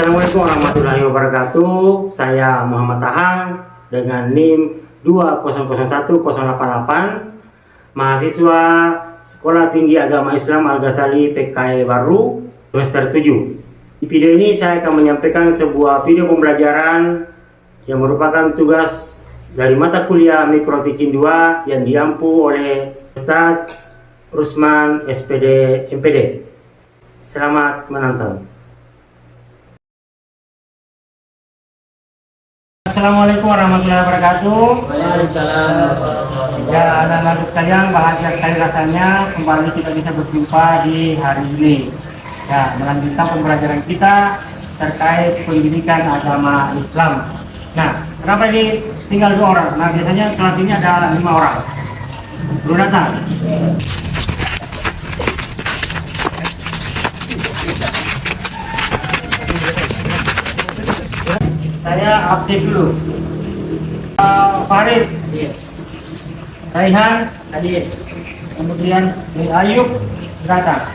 Assalamualaikum warahmatullahi wabarakatuh. Saya Muhammad Ahang dengan NIM 2001088, mahasiswa Sekolah Tinggi Agama Islam Al-Ghazali PKI Baru semester 7. Di video ini saya akan menyampaikan sebuah video pembelajaran yang merupakan tugas dari mata kuliah Mikro Teaching 2 yang diampu oleh Ustaz Rusman SPD MPD. Selamat menonton. Assalamualaikum warahmatullahi wabarakatuh. Waalaikumsalam. Ya, anak-anak sekalian, bahagia sekali rasanya kembali kita bisa berjumpa di hari ini. Ya, melanjutkan pembelajaran kita terkait pendidikan agama Islam. Nah, kenapa ini tinggal 2 orang? Nah, biasanya kelas ini ada 5 orang. Belum datang. Saya absen dulu. Farid, Raihan, Hadir. kemudian Ayub datang,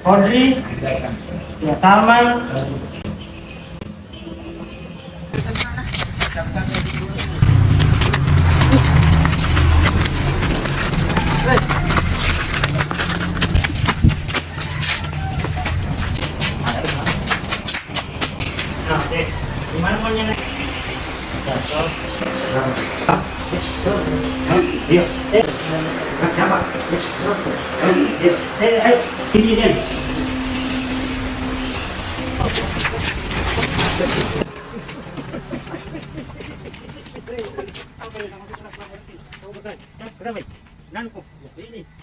Kodri, ya, Salman, nah, gimana maunya nih? Siapa? Ini deh.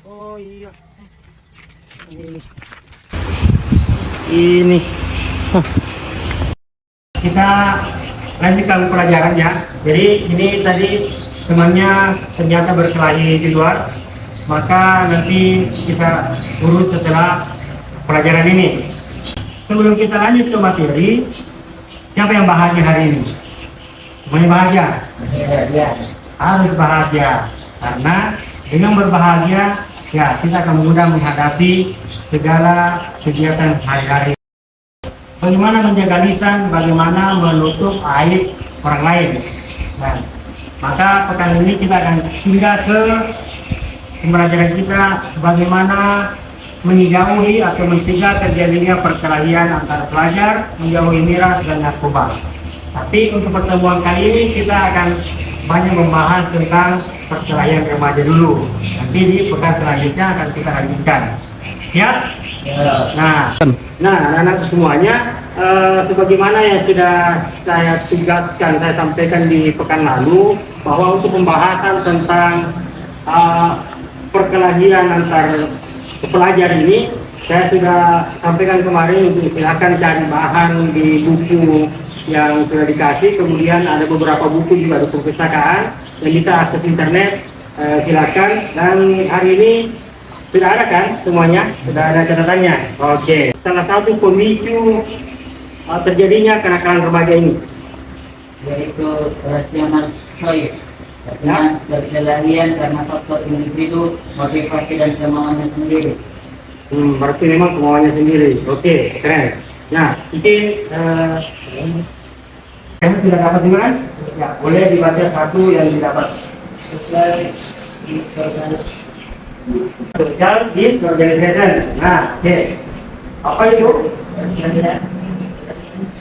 Oh iya. Ini. Kita lanjutkan pelajarannya. Jadi ini tadi temannya ternyata berkelahi di luar, maka nanti kita urus setelah pelajaran ini. Sebelum kita lanjut ke materi, siapa yang bahagia hari ini? Semuanya bahagia? Ya. Harus bahagia, karena dengan berbahagia ya kita akan mudah menghadapi segala kegiatan hari-hari. Bagaimana menjaga lisan, bagaimana menutup aib orang lain. Nah, maka pekan ini kita akan pindah ke pembelajaran kita bagaimana menjauhi atau mencegah terjadinya perkelahian antara pelajar, menjauhi miras dan narkoba. Tapi untuk pertemuan kali ini kita akan banyak membahas tentang perkelahian remaja dulu. Nanti di pekan selanjutnya akan kita lanjutkan. Siap? Nah, anak-anak semuanya, sebagaimana yang sudah saya tugaskan, saya sampaikan di pekan lalu, bahwa untuk pembahasan tentang perkelahian antar pelajar ini, saya sudah sampaikan kemarin untuk silakan cari bahan di buku yang sudah dikasih, kemudian ada beberapa buku juga di perpustakaan yang bisa akses internet, silakan. Dan hari ini sudah ada kan semuanya? Sudah ada catatannya? Oke. Salah satu pemicu terjadinya kenakalan remaja ini Yaitu rational choice. Artinya perkelahian karena faktor individu, motivasi dan kemauannya sendiri. Berarti memang kemauannya sendiri. Oke, keren. Nah, mungkin kamu sudah dapat dengan? Ya, boleh dibaca satu yang didapat. Social disorganization. Nah, oke. Apa itu?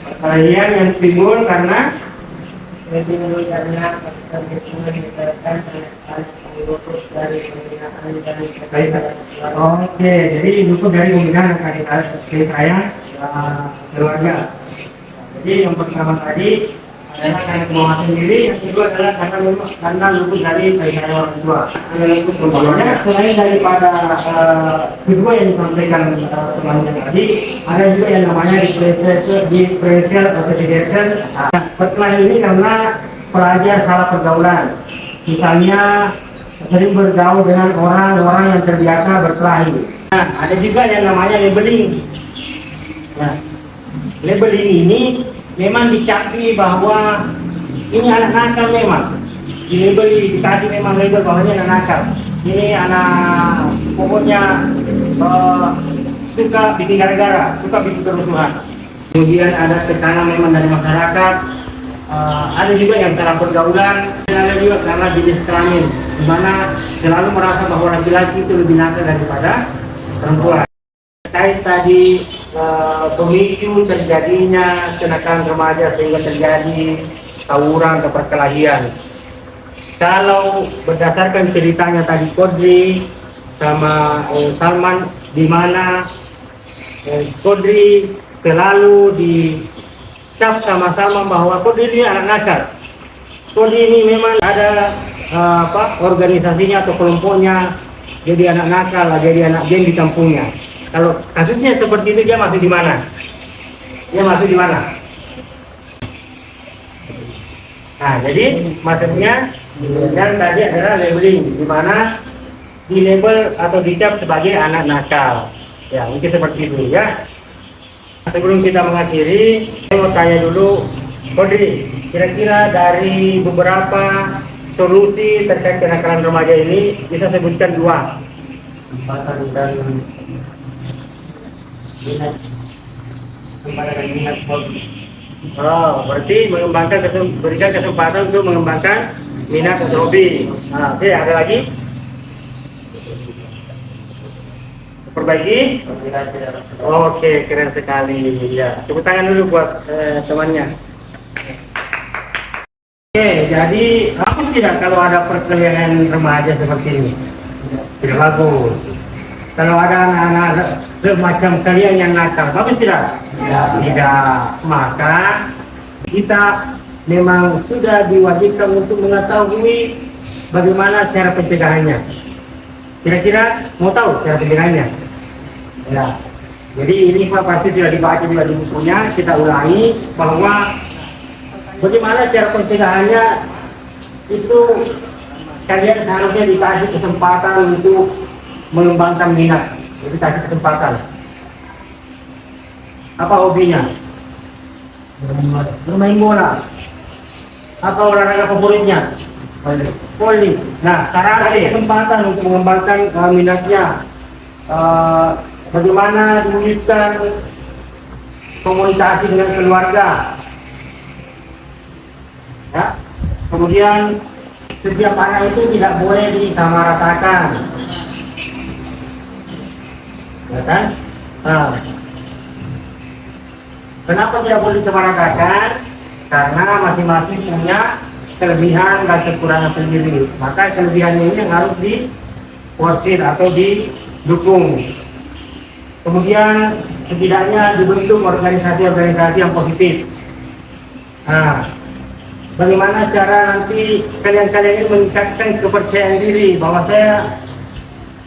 Perkelahian yang timbul karena oke, jadi luput dari pembinaan kasih sayang keluarga. Jadi yang pertama tadi adalah karena kemauan sendiri, yang kedua adalah karena luput dari kasih sayang orang tua. Kemudian selain daripada kedua yang disampaikan temannya tadi, ada juga yang namanya differential association. Perkelahian ini karena pelajar salah pergaulan. Misalnya sering bergaul dengan orang-orang yang terbiasa berkelahi. Nah, ada juga yang namanya labeling. Nah, labeling ini memang dicapri bahwa ini anak nakal memang. Dilabeli, dikasih memang label bahwa ini anak nakal. Ini anak pokoknya suka bikin gara-gara, suka bikin kerusuhan. Kemudian ada tekanan memang dari masyarakat. Ada juga yang salah pergaulan, dan ada juga karena jenis kelamin, di mana selalu merasa bahwa laki-laki itu lebih nakal daripada perempuan. Terkait tadi pemicu terjadinya kenakalan remaja sehingga terjadi tawuran atau perkelahian. Kalau berdasarkan ceritanya tadi Kodri sama Salman, di mana Kodri selalu dicap sama-sama bahwa Kodri ini anak nakal. Kodri ini memang ada organisasinya atau kelompoknya, jadi anak nakal, jadi anak geng di kampungnya. Kalau kasusnya seperti itu, dia masuk di mana? Dia masuk di mana? Nah, jadi maksudnya yang tadi adalah labeling, di mana di label atau dicap sebagai anak nakal. Ya, mungkin seperti itu ya. Sebelum kita mengakhiri, saya mau tanya dulu, Kodri, kira-kira dari beberapa solusi terkait kenakalan remaja ini bisa sebutkan 2. Kesempatan dan minat, kesempatan dan minat hobi. Oh, berarti berikan kesempatan untuk mengembangkan minat dan hobi. Nah, oke, ada lagi? Perbaiki? Oke, keren sekali. Ya, tepuk tangan dulu buat temannya. Oke, jadi bagus tidak kalau ada perkelahian remaja seperti ini? Tidak bagus. Kalau ada anak-anak semacam kalian yang nakal, bagus tidak? Tidak. Maka kita memang sudah diwajibkan untuk mengetahui bagaimana cara pencegahannya. Kira-kira mau tahu cara pencegahannya? Ya. Jadi ini Pak pasti sudah dibaca juga di bukunya. Kita ulangi bahwa bagaimana cara pencegahannya itu kalian seharusnya dikasih kesempatan untuk mengembangkan minat. Jadi kasih kesempatan. Apa hobinya? Bermain bola. Apa olahraga favoritnya? Voli. Nah, sekarang ada kesempatan untuk mengembangkan minatnya. Bagaimana diwujudkan komunikasi dengan keluarga. Ya. Kemudian setiap anak itu tidak boleh disamaratakan. Ya kan? Nah. Kenapa tidak boleh disamaratakan? Karena masing-masing punya kelebihan dan kekurangan sendiri. Maka kelebihannya ini yang harus diporsir atau didukung. Kemudian setidaknya dibentuk organisasi-organisasi yang positif. Nah, bagaimana cara nanti kalian-kalian ini meningkatkan kepercayaan diri bahwa saya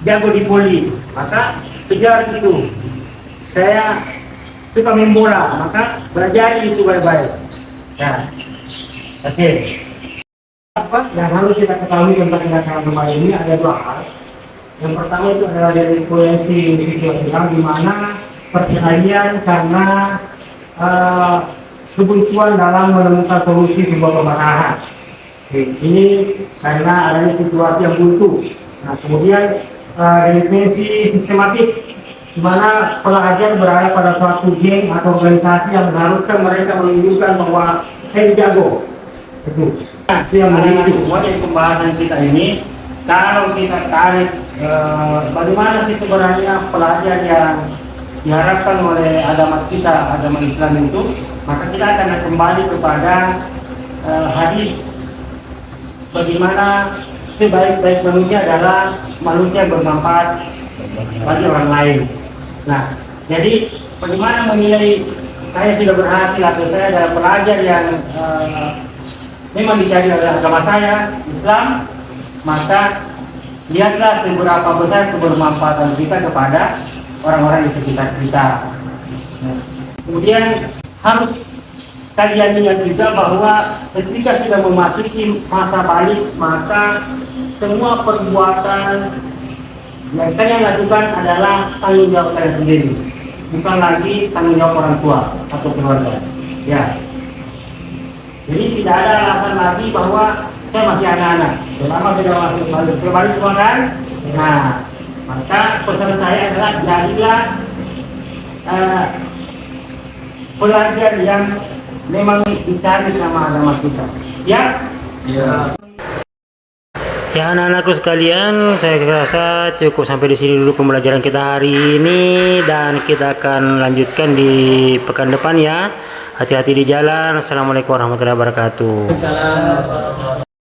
jago di voli, maka kejar itu. Saya suka main bola, maka belajar itu baik-baik. Ya, oke. Apa yang harus kita ketahui tentang kenakalan remaja ini ada 2 hal. Yang pertama itu adalah dari influensi situasional, di mana perceraian karena kebuntuan dalam menemukan solusi sebuah permasalahan. Ini karena adanya situasi yang buntu. Nah, kemudian influensi sistematik, di mana pelajar berada pada suatu geng atau organisasi yang mengharuskan mereka menunjukkan bahwa saya jago. Itu yang memicu dari pembahasan kita ini. Kalau kita tarik bagaimana sih sebenarnya pelajar yang diharapkan oleh agama kita, agama Islam itu, maka kita akan kembali kepada hadis bagaimana sebaik-baik manusia adalah manusia bermanfaat bagi orang lain. Nah, jadi bagaimana menilai saya sudah berhasil atau saya adalah pelajar yang memang dicari oleh agama saya, Islam, maka lihatlah seberapa besar kebermanfaatan kita kepada orang-orang di sekitar kita. Kemudian harus kalian ingat juga bahwa ketika sudah memasuki masa balik, maka semua perbuatan yang kalian lakukan adalah tanggung jawab kalian sendiri, bukan lagi tanggung jawab orang tua atau keluarga. Ya. Jadi tidak ada alasan lagi bahwa saya masih anak-anak, selama sudah masuk balik semua kan. Nah, maka pesan saya adalah jadilah pelajar yang memang dicari sama agama kita. Ya? Ya anak-anakku sekalian, saya rasa cukup sampai di sini dulu pembelajaran kita hari ini dan kita akan lanjutkan di pekan depan ya. Hati-hati di jalan. Assalamualaikum warahmatullahi wabarakatuh.